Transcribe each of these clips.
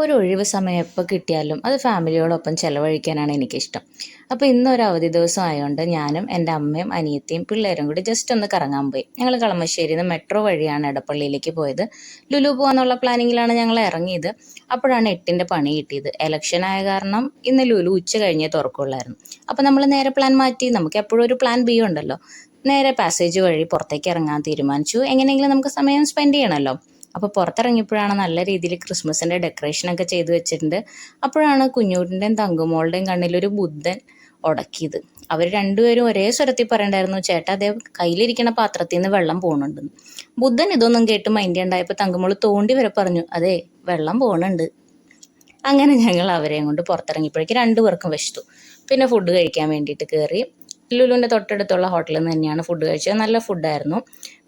ഒരു ഒഴിവ് സമയം എപ്പോൾ കിട്ടിയാലും അത് ഫാമിലിയോടൊപ്പം ചിലവഴിക്കാനാണ് എനിക്കിഷ്ടം. അപ്പോൾ ഇന്നൊരു അവധി ദിവസം ആയതുകൊണ്ട് ഞാനും എൻ്റെ അമ്മയും അനിയത്തിയും പിള്ളേരും കൂടി ജസ്റ്റ് ഒന്ന് കറങ്ങാൻ പോയി. ഞങ്ങൾ കളമശ്ശേരിയിൽ നിന്ന് മെട്രോ വഴിയാണ് എടപ്പള്ളിയിലേക്ക് പോയത്. ലുലു പോകാന്നുള്ള പ്ലാനിങ്ങിലാണ് ഞങ്ങൾ ഇറങ്ങിയത്. അപ്പോഴാണ് 8ൻ്റെ പണി കിട്ടിയത്. ഇലക്ഷൻ ആയ കാരണം ഇന്ന് ലുലു ഉച്ച കഴിഞ്ഞേ തുറക്കുള്ളായിരുന്നു. അപ്പോൾ നമ്മൾ നേരെ പ്ലാൻ മാറ്റി. നമുക്ക് എപ്പോഴും ഒരു പ്ലാൻ ബി ഉണ്ടല്ലോ. നേരെ പാസേജ് വഴി പുറത്തേക്ക് ഇറങ്ങാൻ തീരുമാനിച്ചു. എങ്ങനെയെങ്കിലും നമുക്ക് സമയം സ്പെൻഡ് ചെയ്യണമല്ലോ. അപ്പോൾ പുറത്തിറങ്ങിയപ്പോഴാണ് നല്ല രീതിയിൽ ക്രിസ്മസിൻ്റെ ഡെക്കറേഷനൊക്കെ ചെയ്ത് വെച്ചിട്ടുണ്ട്. അപ്പോഴാണ് കുഞ്ഞൂട്ടിൻ്റെയും തങ്കുമോളുടെയും കണ്ണിലൊരു ബുദ്ധൻ ഉടക്കിയത്. അവർ രണ്ടുപേരും ഒരേ സ്വരത്തിൽ പറയണ്ടായിരുന്നു, ചേട്ടാ അതേ കയ്യിലിരിക്കുന്ന പാത്രത്തിൽ നിന്ന് വെള്ളം പോകുന്നുണ്ടെന്ന്. ബുദ്ധൻ ഇതൊന്നും കേട്ട് മൈൻഡ് ഉണ്ടായപ്പോൾ തങ്കുമോൾ തോണ്ടി വരെ പറഞ്ഞു, അതെ വെള്ളം പോകുന്നുണ്ട്. അങ്ങനെ ഞങ്ങൾ അവരെയും കൊണ്ട് പുറത്തിറങ്ങിയപ്പോഴേക്ക് രണ്ടുപേർക്കും വിശത്തു. പിന്നെ ഫുഡ് കഴിക്കാൻ വേണ്ടിയിട്ട് കയറി. ലുലുവിൻ്റെ തൊട്ടടുത്തുള്ള ഹോട്ടലിൽ നിന്ന് തന്നെയാണ് ഫുഡ് കഴിച്ചത്. നല്ല ഫുഡായിരുന്നു.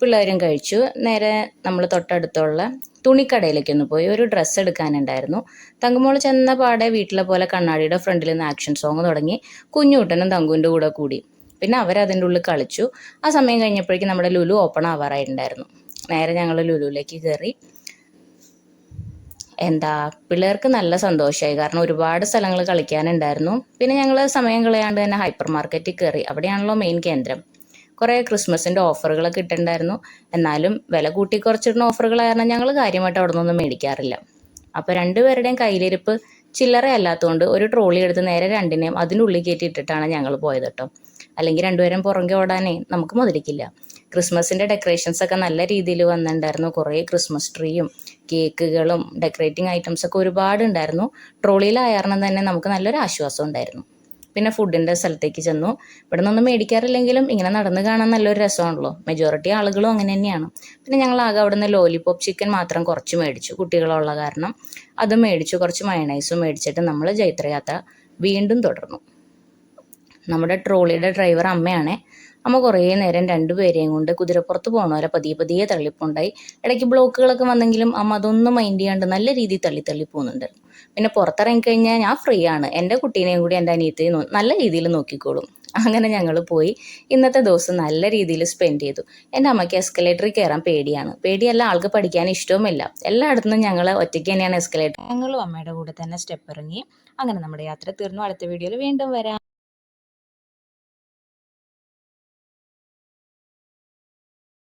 പിള്ളേരും കഴിച്ചു. നേരെ നമ്മൾ തൊട്ടടുത്തുള്ള തുണിക്കടയിലേക്കൊന്ന് പോയി ഒരു ഡ്രസ്സ് എടുക്കാനുണ്ടായിരുന്നു. തങ്കുമോൾ ചെന്ന പാടെ വീട്ടിലെ പോലെ കണ്ണാടിയുടെ ഫ്രണ്ടിൽ നിന്ന് ആക്ഷൻ സോങ് തുടങ്ങി. കുഞ്ഞൂട്ടനും തങ്കുവിൻ്റെ കൂടെ കൂടി. പിന്നെ അവരതിൻ്റെ ഉള്ളിൽ കളിച്ചു. ആ സമയം കഴിഞ്ഞപ്പോഴേക്കും നമ്മുടെ ലുലു ഓപ്പൺ ആവാറായിട്ടുണ്ടായിരുന്നു. നേരെ ഞങ്ങൾ ലുലുവിലേക്ക് കയറി. പിള്ളേർക്ക് നല്ല സന്തോഷമായി. കാരണം ഒരുപാട് സ്ഥലങ്ങൾ കളിക്കാനുണ്ടായിരുന്നു. പിന്നെ ഞങ്ങൾ സമയം കളയാണ്ട് തന്നെ ഹൈപ്പർ മാർക്കറ്റിൽ കയറി. അവിടെയാണല്ലോ മെയിൻ കേന്ദ്രം. കുറേ ക്രിസ്മസിൻ്റെ ഓഫറുകളൊക്കെ ഇട്ടിട്ടുണ്ടായിരുന്നു. എന്നാലും വില കൂട്ടി കുറച്ചിടുന്ന ഓഫറുകൾ കാരണം ഞങ്ങൾ കാര്യമായിട്ട് അവിടെ നിന്നൊന്നും മേടിക്കാറില്ല. അപ്പോൾ രണ്ടുപേരുടെയും കയ്യിലിരിപ്പ് ചില്ലറ അല്ലാത്തതുകൊണ്ട് ഒരു ട്രോളി എടുത്ത് നേരെ രണ്ടിനെയും അതിനുള്ളിൽ കയറ്റി ഇട്ടിട്ടാണ് ഞങ്ങൾ പോയത് കേട്ടോ. അല്ലെങ്കിൽ രണ്ടുപേരും പുറകെ ഓടാനേ നമുക്ക് മുതലിക്കില്ല. ക്രിസ്മസിൻ്റെ ഡെക്കറേഷൻസ് ഒക്കെ നല്ല രീതിയിൽ വന്നിട്ടുണ്ടായിരുന്നു. കുറേ ക്രിസ്മസ് ട്രീയും കേക്കുകളും ഡെക്കറേറ്റിംഗ് ഐറ്റംസ് ഒക്കെ ഒരുപാട് ഉണ്ടായിരുന്നു. ട്രോളിയിലായ കാരണം തന്നെ നമുക്ക് നല്ലൊരു ആശ്വാസം ഉണ്ടായിരുന്നു. പിന്നെ ഫുഡിൻ്റെ സ്ഥലത്തേക്ക് ചെന്നു. ഇവിടെ നിന്നൊന്നും മേടിക്കാറില്ലെങ്കിലും ഇങ്ങനെ നടന്ന് കാണാൻ നല്ലൊരു രസമാണല്ലോ. മെജോറിറ്റി ആളുകളും അങ്ങനെ തന്നെയാണ്. പിന്നെ ഞങ്ങൾ ആകെ അവിടെ നിന്ന് ലോലിപോപ്പ് ചിക്കൻ മാത്രം കുറച്ച് മേടിച്ചു. കുട്ടികളുള്ള കാരണം അത് മേടിച്ചു. കുറച്ച് മയണൈസും മേടിച്ചിട്ട് നമ്മൾ ജൈത്രയാത്ര വീണ്ടും തുടർന്നു. നമ്മുടെ ട്രോളിയുടെ ഡ്രൈവർ അമ്മയാണേ. അമ്മ കുറേ നേരം രണ്ടുപേരെയും കൊണ്ട് കുതിരപ്പുറത്ത് പോകണ പോലെ പതിയെ പതിയെ തള്ളിപ്പുണ്ടായി. ഇടയ്ക്ക് ബ്ലോക്കുകളൊക്കെ വന്നെങ്കിലും അമ്മ അതൊന്നും മൈൻഡ് ചെയ്യാണ്ട് നല്ല രീതിയിൽ തള്ളി പോകുന്നുണ്ട്. പിന്നെ പുറത്തിറങ്ങിക്കഴിഞ്ഞാൽ ഞാൻ ഫ്രീ ആണ്. എൻ്റെ കുട്ടീനെയും കൂടി എൻ്റെ അനിയത്തെയും നല്ല രീതിയിൽ നോക്കിക്കോളും. അങ്ങനെ ഞങ്ങൾ പോയി. ഇന്നത്തെ ദിവസം നല്ല രീതിയിൽ സ്പെൻഡ് ചെയ്തു. എൻ്റെ അമ്മയ്ക്ക് എസ്കലേറ്ററിൽ കയറാൻ പേടിയാണ്. പേടിയല്ല, ആൾക്ക് പഠിക്കാൻ ഇഷ്ടവുമില്ല. എല്ലായിടത്തും ഞങ്ങൾ ഒറ്റയ്ക്ക് തന്നെയാണ് എസ്കലേറ്റർ. ഞങ്ങളും അമ്മയുടെ കൂടെ തന്നെ സ്റ്റെപ്പ് ഇറങ്ങി. അങ്ങനെ നമ്മുടെ യാത്ര തീർന്നു. അടുത്ത വീഡിയോയിൽ വീണ്ടും വരാം.